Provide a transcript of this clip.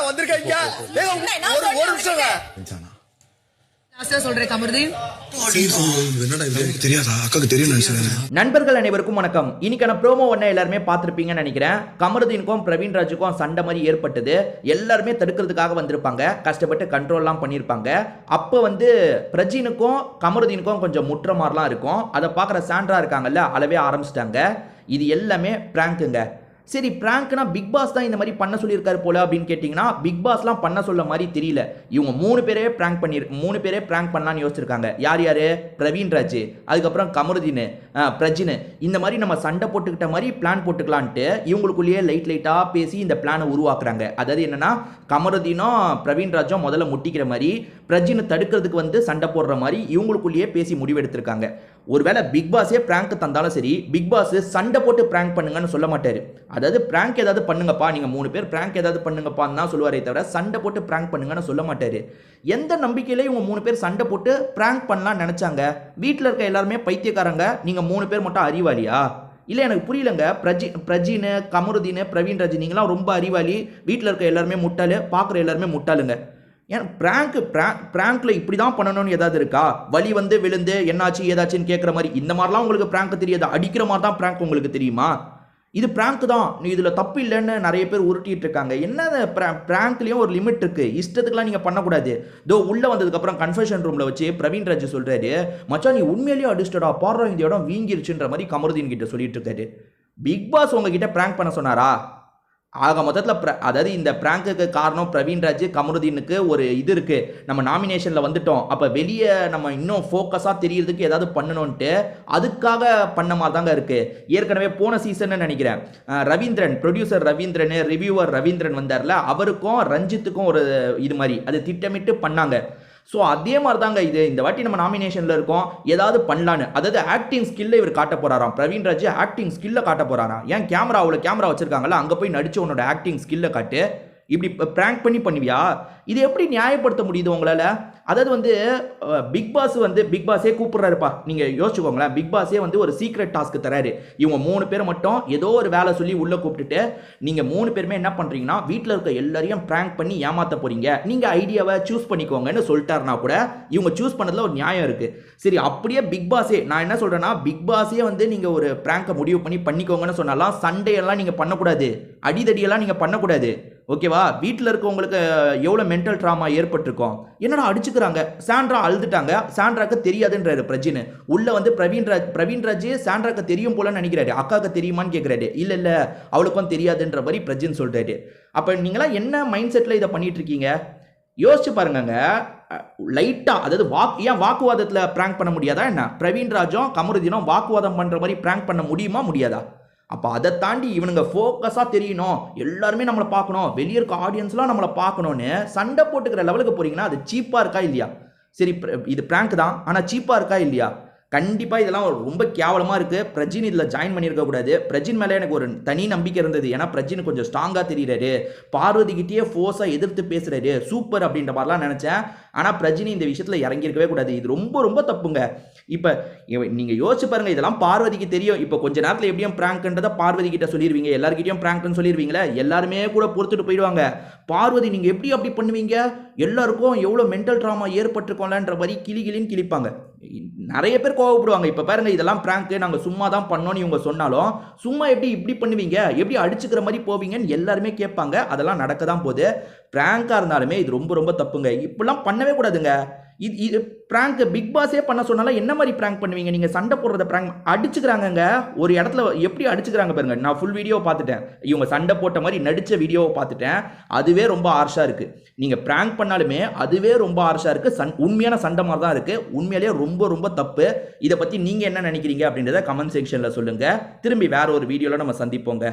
வந்திருக்கீங்க ஒரு நிமிஷம் சொல்றேன் கமருதீன். நண்பர்கள் அனைவருக்கும் வணக்கம். இன்னைக்கான ப்ரோமோ ஒன்ன எல்லாருமே பார்த்திருப்பீங்கன்னு நினைக்கிறேன். கமருதீனுக்கும் பிரவீன் ராஜுக்கும் சண்டை மாதிரி ஏற்பட்டது. எல்லாருமே தடுக்கிறதுக்காக வந்திருப்பாங்க, கஷ்டப்பட்டு கண்ட்ரோல்லாம் பண்ணியிருப்பாங்க. அப்போ பிரஜினுக்கும் கமருதீனுக்கும் கொஞ்சம் முற்ற மாதிரிலாம் இருக்கும். அதை பார்க்குற சாண்ட்ரா இருக்காங்கல்ல, அளவே ஆரம்பிச்சிட்டாங்க. இது எல்லாமே பிராங்க்குங்க. சரி, பிராங்க்னா பிக் பாஸ் தான் இந்த மாதிரி பண்ண சொல்லியிருக்காரு போல அப்படின்னு கேட்டிங்கன்னா, பிக் பாஸ்லாம் பண்ண சொல்ல மாதிரி தெரியல. இவங்க மூணு பேரே பிராங்க் பண்ணலான்னு யோசிச்சிருக்காங்க. யார் யார்? பிரவீன் ராஜ், அதுக்கப்புறம் கமருதீன், பிரஜின். இந்த மாதிரி நம்ம சண்டை போட்டுக்கிட்ட மாதிரி பிளான் போட்டுக்கலான்ட்டு இவங்களுக்குள்ளேயே லைட்டாக பேசி இந்த பிளானை உருவாக்குறாங்க. அதாவது என்னன்னா, கமருதீனும் பிரவீன் ராஜும் முதல்ல முட்டிக்கிற மாதிரி, பிரஜினை தடுக்கிறதுக்கு சண்டை போடுற மாதிரி இவங்களுக்குள்ளேயே பேசி முடிவெடுத்திருக்காங்க. ஒருவேளை பிக் பாஸே பிராங்க் தந்தாலும் சரி, பிக் பாஸ் சண்டை போட்டு பிராங்க் பண்ணுங்கன்னு சொல்ல மாட்டாரு. அதாவது பிராங்க் ஏதாவது பண்ணுங்கப்பா, நீங்க 3 பேர் பிராங்க் ஏதாவது பண்ணுங்கப்பான்னு தான் சொல்லுவாரே தவிர சண்டை போட்டு பிராங்க் பண்ணுங்கன்னு சொல்ல மாட்டாரு. எந்த நம்பிக்கையில இவங்க 3 பேர் சண்டை போட்டு பிராங்க் பண்ணலாம் நினைச்சாங்க? வீட்டில் இருக்க எல்லாருமே பைத்தியக்காரங்க, நீங்க 3 பேர் மட்டும் அறிவாளியா? இல்லை, எனக்கு புரியலங்க. பிரஜின், கமருதீன், பிரவீன் ராஜ், நீங்களாம் ரொம்ப அறிவாளி, வீட்டில் இருக்க எல்லாருமே முட்டாளு, பார்க்குற எல்லாருமே முட்டாளுங்க. ஏன் பிராங்க்ல இப்படி தான் பண்ணணும்னு ஏதாவது இருக்கா? வலி விழுந்து என்னாச்சு ஏதாச்சுன்னு கேட்குற மாதிரி இந்த மாதிரிலாம் உங்களுக்கு பிராங்க் தெரியாது. அடிக்கிற மாதிரி தான் பிராங்க் உங்களுக்கு தெரியுமா? இது பிராங்க் தான், நீ இதில் தப்பு இல்லைன்னு நிறைய பேர் உருட்டிட்டு இருக்காங்க. என்ன பிராங்க்லேயும் ஒரு லிமிட் இருக்குது, இஷ்டத்துக்குலாம் நீங்கள் பண்ணக்கூடாது. உள்ளே வந்ததுக்கப்புறம் கன்ஃபெஷன் ரூமில் வச்சு பிரவீன் ராஜ் சொல்கிறாரு, மச்சான் நீ உண்மையிலேயே அடிச்சிட்டடா, பாடுறா இந்த இடம் வீங்கிருச்சுன்ற மாதிரி கமருதீன் கிட்ட சொல்லிட்டு இருக்காரு. பிக் பாஸ் உங்ககிட்ட பிராங்க் பண்ண சொன்னாரா? ஆக மொத்தத்தில் அதாவது இந்த பிராங்குக்கு காரணம் பிரவீன் ராஜ், கமருதீனுக்கு ஒரு இது இருக்குது. நம்ம நாமினேஷனில் வந்துட்டோம், அப்போ வெளியே நம்ம இன்னும் ஃபோக்கஸாக தெரியறதுக்கு ஏதாவது பண்ணணும்ன்ட்டு அதுக்காக பண்ண மாதிரி தாங்க இருக்குது. ஏற்கனவே போன சீசன்னு நினைக்கிறேன், ரவீந்திரன், ப்ரொடியூசர் ரவீந்திரன், ரிவ்யூவர் ரவீந்திரன் வந்தார்ல, அவருக்கும் ரஞ்சித்துக்கும் ஒரு இது மாதிரி அது திட்டமிட்டு பண்ணாங்க. ஸோ அதே மாதிரி தாங்க இது. இந்த வாட்டி நம்ம நாமினேஷனில் இருக்கோம், ஏதாவது பண்ணலான்னு. அதாவது ஆக்டிங் ஸ்கில்லை இவர் காட்ட போகிறாராம். பிரவீன் ராஜ் ஆக்டிங் ஸ்கில்லை காட்ட போகிறாராம். ஏன் கேமரா வச்சிருக்காங்கல்ல, அங்கே போய் நடிச்சு உன்னோட ஆக்டிங் ஸ்கில்லை காட்டு. இப்படி பிராங்க் பண்ணுவியா? இது எப்படி நியாயப்படுத்த முடியுது உங்களால்? அதாவது பிக் பாஸே கூப்பிட்றாருப்பா. நீங்கள் யோசிச்சுக்கோங்களேன், பிக் பாஸே ஒரு சீக்ரெட் டாஸ்க் தராரு. இவங்க 3 பேர் மட்டும் ஏதோ ஒரு வேலை சொல்லி உள்ளே கூப்பிட்டுட்டு, நீங்கள் 3 பேருமே என்ன பண்ணுறீங்கன்னா, வீட்டில் இருக்க எல்லாரையும் பிராங்க் பண்ணி ஏமாற்ற போறீங்க, நீங்கள் ஐடியாவை சூஸ் பண்ணிக்கோங்கன்னு சொல்லிட்டாருனா கூட இவங்க சூஸ் பண்ணதில் ஒரு நியாயம் இருக்குது. சரி, அப்படியே பிக் பாஸே, நான் என்ன சொல்கிறேன்னா, பிக் பாஸே நீங்கள் ஒரு பிராங்கை முடிவு பண்ணிக்கோங்கன்னு சொன்னாலாம் சண்டையெல்லாம் நீங்கள் பண்ணக்கூடாது, அடிதடியெல்லாம் நீங்கள் பண்ணக்கூடாது. ஓகேவா? வீட்டில் இருக்கவங்களுக்கு எவ்வளோ மென்டல் ட்ராமா ஏற்பட்டிருக்கோம். என்னடா அடிச்சுக்கிறாங்க, சாண்ட்ரா அழுதுட்டாங்க, சாண்ட்ராக்கு தெரியாதுன்றாரு பிரஜின். உள்ள பிரவீன் ராஜ் சாண்ட்ராக்கு தெரியும் போலன்னு நினைக்கிறாரு. அக்காவுக்கு தெரியுமான்னு கேட்குறாரு. இல்லை அவளுக்கும் தெரியாதுன்ற மாதிரி பிரஜின் சொல்கிறாரு. அப்போ நீங்களாம் என்ன மைண்ட் செட்டில் இதை பண்ணிட்டு இருக்கீங்க? யோசிச்சு பாருங்க. லைட்டாக, அதாவது ஏன் வாக்குவாதத்தில் பிராங்க் பண்ண முடியாதா என்ன? பிரவீன் ராஜும் கமருதீனும் வாக்குவாதம் பண்ணுற மாதிரி பிராங்க் பண்ண முடியாதா? அப்போ அதை தாண்டி இவனுங்க ஃபோக்கஸாக தெரியணும், எல்லாருமே நம்மளை பார்க்கணும், வெளியே இருக்க ஆடியன்ஸ்லாம் நம்மளை பார்க்கணுன்னு சண்டை போட்டுக்கிற லெவலுக்கு போறீங்கன்னா அது சீப்பாக இருக்கா இல்லையா? சரி, இது பிராங்க் தான், ஆனால் சீப்பாக இருக்கா இல்லையா? கண்டிப்பாக இதெல்லாம் ரொம்ப கேவலமாக இருக்குது. பிரஜின் இதில் ஜாயின் பண்ணியிருக்க கூடாது. பிரஜின் மேலே எனக்கு ஒரு தனி நம்பிக்கை இருந்தது. ஏன்னா பிரஜின் கொஞ்சம் ஸ்ட்ராங்காக தெரியுறாரு, பார்வதிக்கிட்டே ஃபோர்ஸாக எதிர்த்து பேசுகிறாரு, சூப்பர் அப்படின்ற மாதிரிலாம் நினச்சேன். ஆனால் பிரஜினி இந்த விஷயத்தில் இறங்கியிருக்கவே கூடாது. இது ரொம்ப ரொம்ப தப்புங்க. இப்போ நீங்கள் யோசிச்சு பாருங்கள், இதெல்லாம் பார்வதிக்கு தெரியும். இப்போ கொஞ்ச நேரத்தில் எப்படியும் பிராங்க்ன்றதை பார்வதி கிட்ட சொல்லிடுவீங்க, எல்லாருக்கிட்டையும் பிராங்க்னு சொல்லிடுவீங்களே, எல்லாருமே கூட பொறுத்துட்டு போயிடுவாங்க. பார்வதி நீங்கள் அப்படி பண்ணுவீங்க, எல்லாருக்கும் எவ்வளோ மென்டல் ட்ராமா ஏற்பட்டிருக்கோம்லன்ற மாதிரி கிளின்னு கிழிப்பாங்க. நிறைய பேர் கோவப்படுவாங்க. இப்போ பாருங்க, இதெல்லாம் பிராங்க், நாங்கள் சும்மா தான் பண்ணோன்னு இவங்க சொன்னாலும், சும்மா இப்படி பண்ணுவீங்க, எப்படி அடிச்சுக்கிற மாதிரி போவீங்கன்னு எல்லாருமே கேட்பாங்க. அதெல்லாம் நடக்க தான் போகுது. பிராங்காக இருந்தாலுமே இது ரொம்ப ரொம்ப தப்புங்க. இப்படிலாம் பண்ணவே கூடாதுங்க. இது பிராங்க். பிக் பாஸே பண்ண சொன்னாலும் என்ன மாதிரி பிராங்க் பண்ணுவீங்க? நீங்கள் சண்டை போடுறத பிராங்க். அடிச்சுக்கிறாங்கங்க ஒரு இடத்துல, எப்படி அடிச்சுக்கிறாங்க பாருங்க. நான் ஃபுல் வீடியோ பார்த்துட்டேன், இவங்க சண்டை போட்ட மாதிரி நடித்த வீடியோவை பார்த்துட்டேன். அதுவே ரொம்ப ஹார்ஷாக இருக்குது. நீங்கள் பிராங்க் பண்ணாலுமே அதுவே ரொம்ப ஹார்ஷாக இருக்குது. உண்மையான சண்டை மாதிரி தான் இருக்குது. உண்மையிலேயே ரொம்ப ரொம்ப தப்பு. இதை பற்றி நீங்கள் என்ன நினைக்கிறீங்க அப்படின்றத கமெண்ட் செக்ஷனில் சொல்லுங்கள். திரும்பி வேற ஒரு வீடியோவில் நம்ம சந்திப்போங்க.